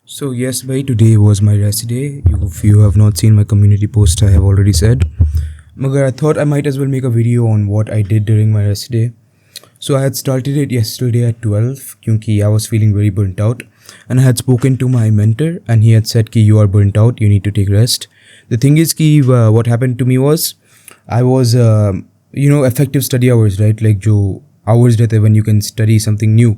So yes, bhai, today was my rest day. If you have not seen my community post, I have already said. Magar I thought I might as well make a video on what I did during my rest day. So I had started it yesterday at 12 क्योंकि I was feeling very burnt out, and I had spoken to my mentor and he had said कि you are burnt out, you need to take rest. The thing is कि what happened to me was I was effective study hours, right, like जो hours रहते when you can study something new,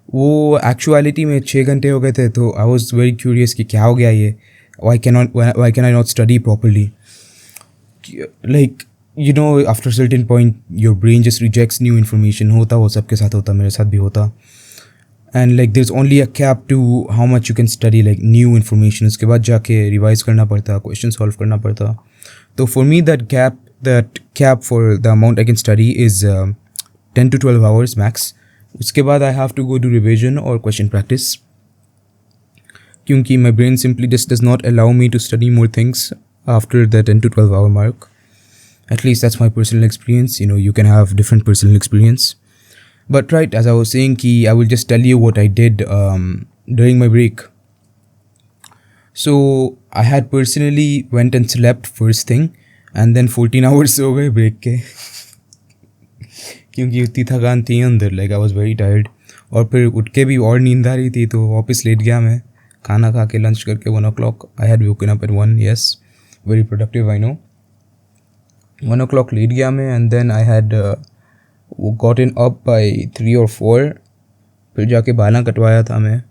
वो actuality में 6 घंटे हो गए थे. तो आई वॉज वेरी क्यूरियस कि क्या हो गया ये, why can I not study properly. Like after certain point your brain just rejects new information. होता वो सबके साथ होता, मेरे साथ भी होता. And like there is only a cap to how much you can study like new information. उसके बाद जाके रिवाइज करना पड़ता, क्वेश्चन सॉल्व करना पड़ता. तो for me that cap for the amount I can study is 10 to 12 hours max. उसके बाद I have to go to revision और क्वेश्चन प्रैक्टिस, क्योंकि my brain simply just does not allow me to study more things after the 10 to 12 hour mark. At least that's my personal experience. You can have different personal experience. But right, as I was saying, I will just tell you what I did during my break. So I had personally went and slept first thing, and then 14 hours हो गए break के क्योंकि उतनी थकान थी अंदर, like I was very tired. और फिर उठ के भी और नींद आ रही थी, तो वापस लेट गया मैं. खाना खा के लंच करके 1 o'clock I had woken up at 1. Yes, very productive I know. 1 o'clock late गया मैं, and then I had gotten up by 3 or 4. फिर जाके बाला कटवाया था मैं,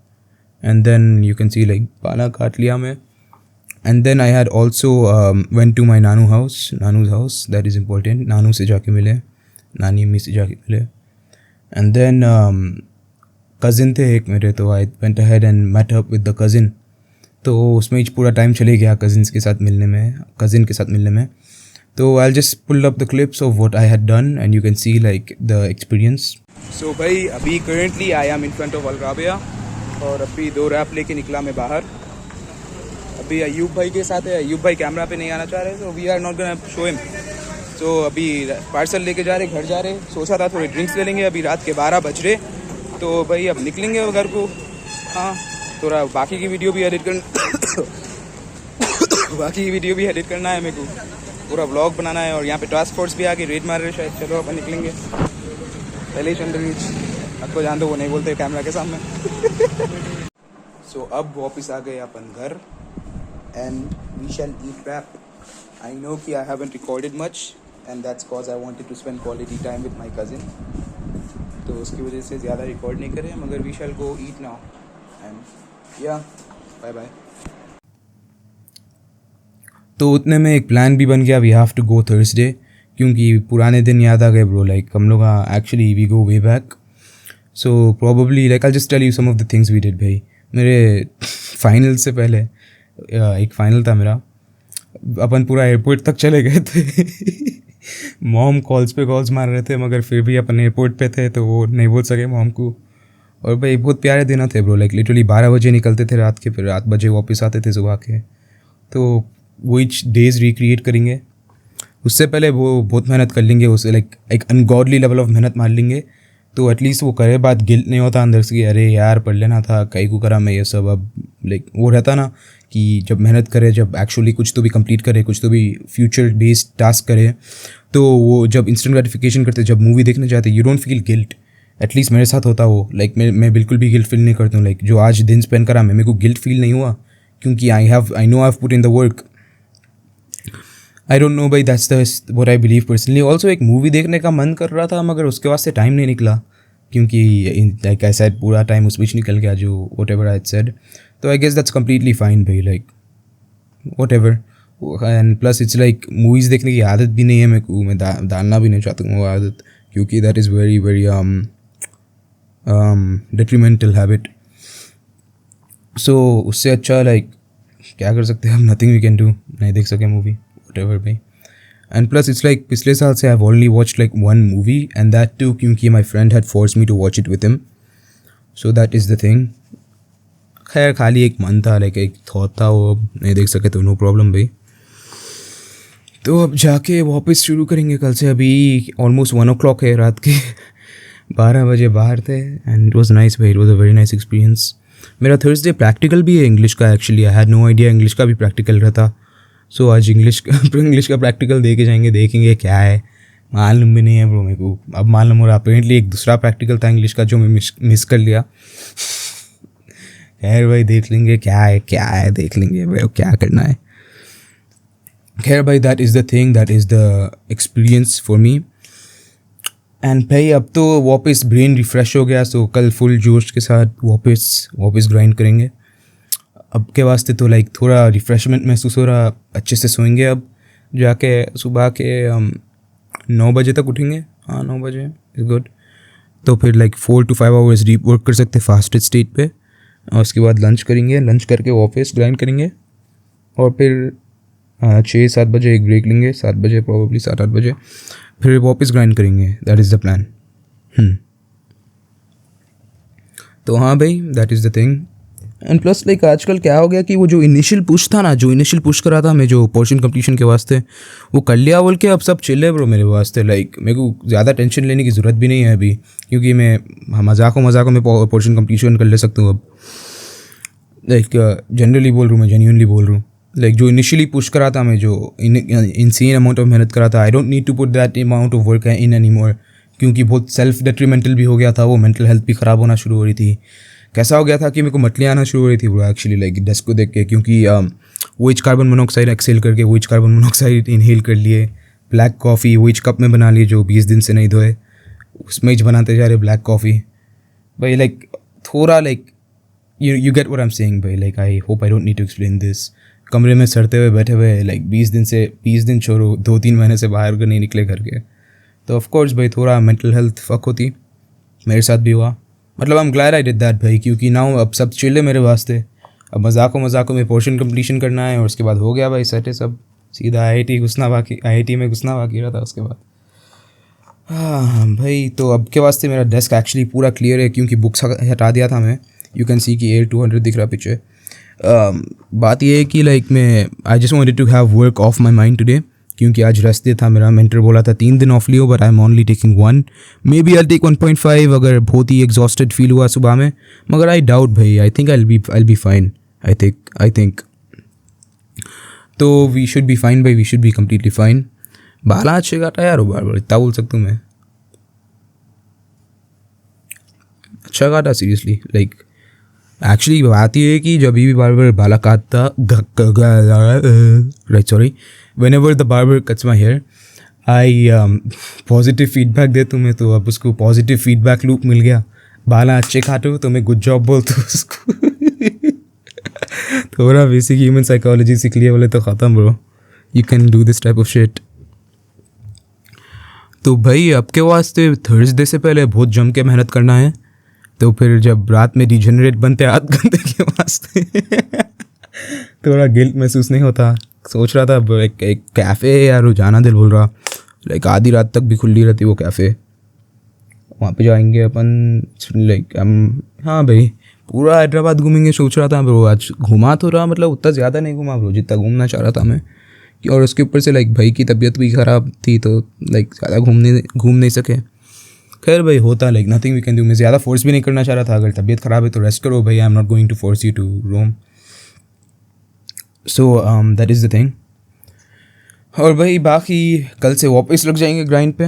and then you can see like बाला काट लिया मैं. And then I had also went to my nanu's house. That is important. नानू से जाके मिले, नानी अम्मी से जाके मिले. एंड देन कज़िन थे एक मेरे, तो I went ahead and met up with the cousin. तो उसमें ही पूरा टाइम चले गया कज़िन के साथ मिलने में. तो I just pull up the clips of what I had done and you can see like the experience. So भाई, अभी currently I am in front of Al Rabia, और अभी 2 रैप लेके निकला मैं बाहर. अभी अयूब भाई के साथ है. अयूब भाई कैमरा पे नहीं आना चाह रहे, तो we are not gonna show him. तो अभी पार्सल लेके जा रहे, घर जा रहे. सोचा था थोड़े ड्रिंक्स ले लेंगे. अभी रात के 12 बज रहे, तो भाई अब निकलेंगे घर को. हाँ, थोड़ा बाकी की वीडियो भी एडिट करना है मेरे को. पूरा व्लॉग बनाना है. और यहाँ पे टास्क फोर्स भी आके रेड मार रहे शायद. चलो अपन निकलेंगे. पहले ही चंद्र रीच, आपको जान दो, वो नहीं बोलते कैमरा के सामने. सो अब वापस आ गए अपन घर, and we shall eat wrap. I know कि I haven't recorded much, and that's cause I wanted to spend quality time with my cousin. तो उसकी वजह से ज़्यादा रिकॉर्ड नहीं करें, मगर we shall go eat now and yeah, bye bye. तो उतने में एक प्लान भी बन गया. we have to go Thursday, क्योंकि पुराने दिन याद आ गए ब्रो. लाइक हम लोग actually we go way back, so probably like I'll just tell you some of the things we did. भाई मेरे फाइनल से पहले एक फ़ाइनल था मेरा. अपन पूरा एयरपोर्ट तक चले गए थे. मॉम कॉल्स मार रहे थे, मगर फिर भी अपन एयरपोर्ट पे थे, तो वो नहीं बोल सके मॉम को. और भाई बहुत प्यारे दिन थे ब्रो. लाइक लिटरली 12 बजे निकलते थे रात के, फिर 8 बजे वापस आते थे सुबह के. तो वही डेज़ रिक्रिएट करेंगे. उससे पहले वो बहुत मेहनत कर लेंगे, उससे लाइक एक अनगॉडली लेवल ऑफ मेहनत मार लेंगे. तो एटलीस्ट वो करे बात, गिल्ट नहीं होता अंदर से कि अरे यार पढ़ लेना था, कई को करा मैं ये सब. अब लाइक वो रहता ना कि जब मेहनत करे, जब एक्चुअली कुछ तो भी कंप्लीट करे, कुछ तो भी फ्यूचर बेस्ड टास्क करे, तो वो जब इंस्टेंट ग्रेटिफिकेशन करते, जब मूवी देखने जाते, you don't feel guilt. At least मेरे साथ होता वो. लाइक मैं बिल्कुल भी गिल्ट फील नहीं करता हूँ. लाइक जो आज दिन स्पेंड करा मेरे को गिल्ट फील नहीं हुआ, क्योंकि I know I have put in the work. I don't know भाई, that's the what I believe personally. Also एक मूवी देखने का मन कर रहा था, मगर उसके वास्ते टाइम नहीं निकला, क्योंकि लाइक आई सेड पूरा टाइम उस बीच निकल गया, जो वट एवर आई सेड. तो I guess that's completely fine भाई. Like whatever. And plus it's like movies देखने की आदत भी नहीं है मेरे को. मैं डालना भी नहीं चाहता हूँ वो आदत, क्योंकि that is very very detrimental habit. So उससे अच्छा लाइक क्या कर सकते हैं हम, नथिंग वी कैन डू. नहीं देख सके मूवी, वट एवर भाई. एंड प्लस इट्स लाइक पिछले साल से I have only watched like 1 movie, and that too क्योंकि my friend had force me to watch it with him. So that is the thing. खैर खाली एक मन था, लाइक एक थॉट था, वो नहीं देख सके तो नो प्रॉब्लम भाई. तो अब जाके वापस शुरू करेंगे कल से. अभी ऑलमोस्ट 1 o'clock है रात के. 12 बजे बाहर थे, एंड इट वॉज नाइस भाई. It was a very nice experience. मेरा थर्सडे प्रैक्टिकल भी है इंग्लिश का actually. I had no idea English का भी प्रैक्टिकल रहता। सो आज इंग्लिश का प्रैक्टिकल दे के जाएंगे, देखेंगे क्या है। मालूम भी नहीं है ब्रो मेरे को, अब मालूम हो रहा। अपेरेंटली एक दूसरा प्रैक्टिकल था इंग्लिश का जो मैं मिस कर लिया। खैर भाई देख लेंगे क्या है देख लेंगे भाई, क्या करना है। खैर भाई that is the thing, that is the experience for me. And भाई अब तो वापस ब्रेन रिफ़्रेश हो गया, सो कल फुल जोश के साथ वापस ग्राइंड करेंगे। अब के वास्ते तो लाइक थोड़ा रिफ़्रेशमेंट महसूस हो रहा, अच्छे से सोएंगे। अब जाके सुबह के 9 बजे तक उठेंगे। हाँ 9 बजे इज़ गुड। तो फिर like 4 to 5 hours deep work कर सकते फास्टेड स्टेट पे। और उसके बाद लंच करेंगे, लंच करके वापस ग्राइंड करेंगे। और फिर 6-7 बजे एक ब्रेक लेंगे, 7 बजे प्रॉबली 7-8 बजे फिर वापस ग्राइंड करेंगे। That is the plan. तो हाँ भाई that is the thing. And plus like आजकल क्या हो गया कि वो जो इनिशियल पुश था ना, जो इनिशियल पुश करा था मैं जो पोर्शन कंप्लीशन के वास्ते, वो कर लिया बोल के अब सब चिल है ब्रो मेरे वास्ते। लाइक मेरे को ज़्यादा टेंशन लेने की ज़रूरत भी नहीं है अभी, क्योंकि मैं मजाकों में पोर्शन कंप्लीशन कर ले सकता हूँ अब। लाइक जनरली बोल रहा हूँ मैं, जेन्युइनली बोल रहा हूँ। लाइक जो इनिशियली पुश करा था मैं, जो इनसेन अमाउंट ऑफ मेहनत करा था, I don't need to put that amount of work in any more, क्योंकि बहुत सेल्फ डेट्रीमेंटल भी हो गया था। वो मेंटल हेल्थ भी ख़राब होना शुरू हो रही थी। कैसा हो गया था कि मेरे को मटलियाँ आना शुरू हो रही थी ब्रो एक्चुअली, लाइक डेस्क को देख के, क्योंकि वही कार्बन मोनोऑक्साइड एक्सेल करके वही कार्बन मोनोऑक्साइड इनहेल कर लिए। ब्लैक कॉफ़ी वही कप में बना ली जो 20 दिन से नहीं धोए, उसमें ही बनाते जा रहे ब्लैक कॉफ़ी भाई। लाइक थोड़ा like you get what I am saying भाई। Like I hope I don't need to explain this. कमरे में सड़ते हुए बैठे हुए लाइक 20 दिन छोड़ो 2-3 महीने से बाहर नहीं निकले घर के, तो ऑफकोर्स भाई थोड़ा मेंटल हेल्थ फक होती। मेरे साथ भी हुआ। मतलब I am glad I did that भाई, क्योंकि नाउ अब सब चिल है मेरे वास्ते। अब मजाकों में पोर्शन कंप्लीशन करना है और उसके बाद हो गया भाई सेट है सब। सीधा IIT में घुसना बाकी रहा था उसके बाद। हाँ भाई तो अब के वास्ते मेरा डेस्क एक्चुअली पूरा क्लियर है, क्योंकि बुक्स हटा दिया था मैं। यू कैन सी कि Air 200 दिख रहा पीछे। बात ये है कि लाइक मैं I just wanted to have work off my mind today, क्योंकि आज रेस्ट डे था मेरा। मेंटर बोला था 3 दिन ऑफ लियो, but I am only taking 1। Maybe I take 1.5 अगर बहुत ही एग्जॉस्टेड फील हुआ सुबह में, मगर आई डाउट भाई। I think I be fine. I think तो वी शुड बी फाइन भाई, we should be completely fine. बाला अच्छे काटा यार बार इतना बोल सकता हूँ मैं, अच्छा काटा सीरियसली। लाइक एक्चुअली बात ये है कि जब भी बार्बर बाला काटता whenever the barber cuts my hair, I positive feedback दे तुम्हें, तो अब उसको पॉजिटिव फीडबैक लूप मिल गया। बाला अच्छे काटो तो मैं गुड जॉब बोलता हूँ उसको। थोड़ा बेसिक ह्यूमन साइकोलॉजी सीख लिया बोले तो ख़त्म bro, you can do this type of shit. तो भाई अब के वास्ते थर्सडे से पहले बहुत जम के मेहनत करना है, तो फिर जब रात में डिजेनरेट बनते आध घंटे के वास्ते थोड़ा गिल्ट महसूस नहीं होता। सोच रहा था एक कैफ़े है यार, वो जाना दिल बोल रहा। लाइक आधी रात तक भी खुली रहती वो कैफ़े, वहाँ पे जाएंगे अपन। लाइक हम हाँ भाई पूरा हैदराबाद घूमेंगे सोच रहा था ब्रो। आज घूमा तो रहा, मतलब उतना ज़्यादा नहीं घूमा ब्रो जितना घूमना चाह रहा था मैं। और उसके ऊपर से लाइक भाई की तबीयत भी ख़राब थी, तो लाइक ज़्यादा घूम नहीं सके। खैर भाई होता like nothing we can do. मैं ज़्यादा फोर्स भी नहीं करना चाह रहा था। अगर तबीयत ख़राब है तो रेस्ट करो भाई, I am not going to force you to roam. So that is the thing. और भाई बाकी कल से वापस लग जाएंगे ग्राइंड पे।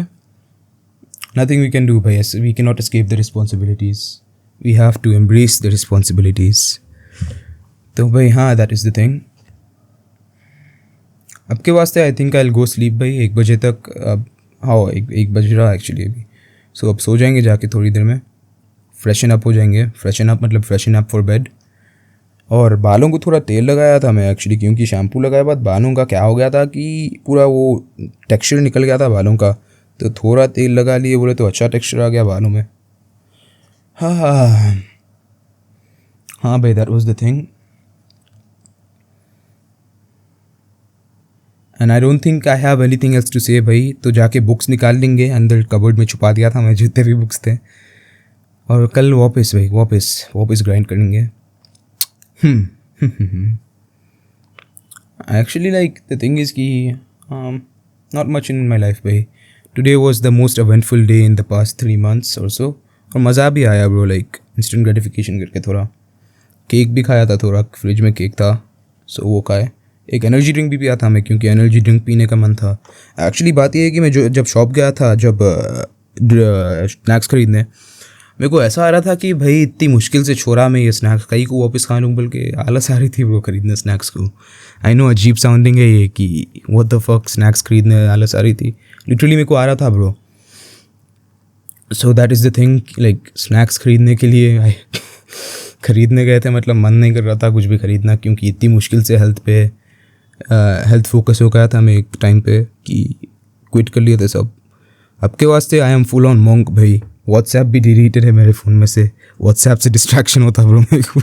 नथिंग वी कैन डू भाई, we can not escape the responsibilities, we have to embrace the responsibilities. तो भाई हाँ दैट इज़ द थिंग। अब के वास्ते आई think I will go sleep भाई 1 बजे तक। अब हाँ 1 बज रहा एक्चुअली अभी। सो अब सो जाएंगे जाके थोड़ी देर में, फ्रेशन अप हो जाएंगे। Freshen up for bed. और बालों को थोड़ा तेल लगाया था मैं एक्चुअली, क्योंकि शैम्पू लगाए बाद बालों का क्या हो गया था कि पूरा वो टेक्सचर निकल गया था बालों का, तो थोड़ा तेल लगा लिए बोले तो अच्छा टेक्सचर आ गया बालों में। हाँ भाई that was the thing. And I don't think I have anything else to say भाई। तो जाके बुक्स निकाल लेंगे, अंदर कबर्ड में छुपा दिया था मैं जितने भी बुक्स थे। और कल वापस ग्राइंड करेंगे। Actually like the thing is कि not much in my life भाई। Today was the most eventful day in the past 3 months or so। और मज़ा भी आया ब्रो, लाइक इंस्टेंट ग्रेटिफिकेशन करके थोड़ा। केक भी खाया था, थोड़ा फ्रिज में केक था, सो वो खाए। एक एनर्जी ड्रिंक भी पिया था मैं, क्योंकि एनर्जी ड्रिंक पीने का मन था। एक्चुअली बात ये है कि मैं जब शॉप गया था, जब स्नैक्स खरीदने, मेरे को ऐसा आ रहा था कि भाई इतनी मुश्किल से छोड़ा मैं ये स्नैक्स, कहीं को वापस खा लूँ, बल्कि आलस आ रही थी ब्रो खरीदने स्नैक्स को। आई नो अजीब साउंडिंग है ये कि व्हाट द फक, स्नैक्स खरीदने आलस आ रही थी, लिटरली मेरे को आ रहा था bro. So that is the thing, like snacks खरीदने के लिए खरीदने गए थे, मतलब मन नहीं कर रहा था कुछ भी खरीदना, क्योंकि इतनी मुश्किल से हेल्थ फोकस हो गया था मैं एक टाइम पे कि क्विट कर लिए थे सब। अब के वास्ते I am full on monk भाई। व्हाट्सएप भी डिलीटेड है मेरे फ़ोन में से, व्हाट्सएप से डिस्ट्रैक्शन होता ब्रो मेरे को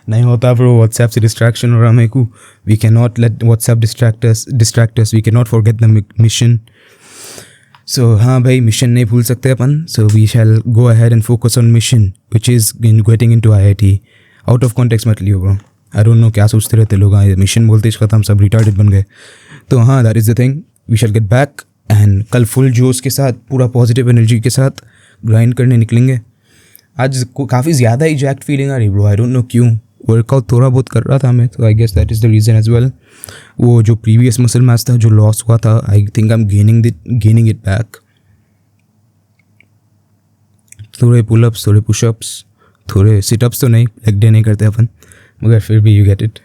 नहीं होता ब्रो, व्हाट्सएप से डिस्ट्रैक्शन हो रहा मेरे को। We can not let WhatsApp distract us, we can not forget the mission. So हाँ भाई, मिशन नहीं भूल सकते अपन। So we shall go ahead and focus on mission which is getting into IIT। Out of context मत लियो bro, I don't know क्या सोचते रहते लोग, मिशन बोलते ही खत्म, सब रिटार्डेड बन गए। तो हाँ, that is the thing, we shall get back and कल फुल जोश के साथ, पूरा पॉजिटिव एनर्जी के साथ ग्राइंड करने निकलेंगे। आज काफ़ी ज़्यादा ही जैक्ट फीलिंग आ रही ब्रो, आई डोंट नो क्यों। वर्कआउट थोड़ा बहुत कर रहा था मैं, तो I guess that is the reason as well. वो जो प्रीवियस मसल मैच था जो लॉस हुआ था, आई think I am gaining it back. थोड़े पुलअप्स, थोड़े पुशअप्स, थोड़े सिटअप्स तो नहीं, लेग डे नहीं करते अपन, मगर फिर भी यू गेट इट।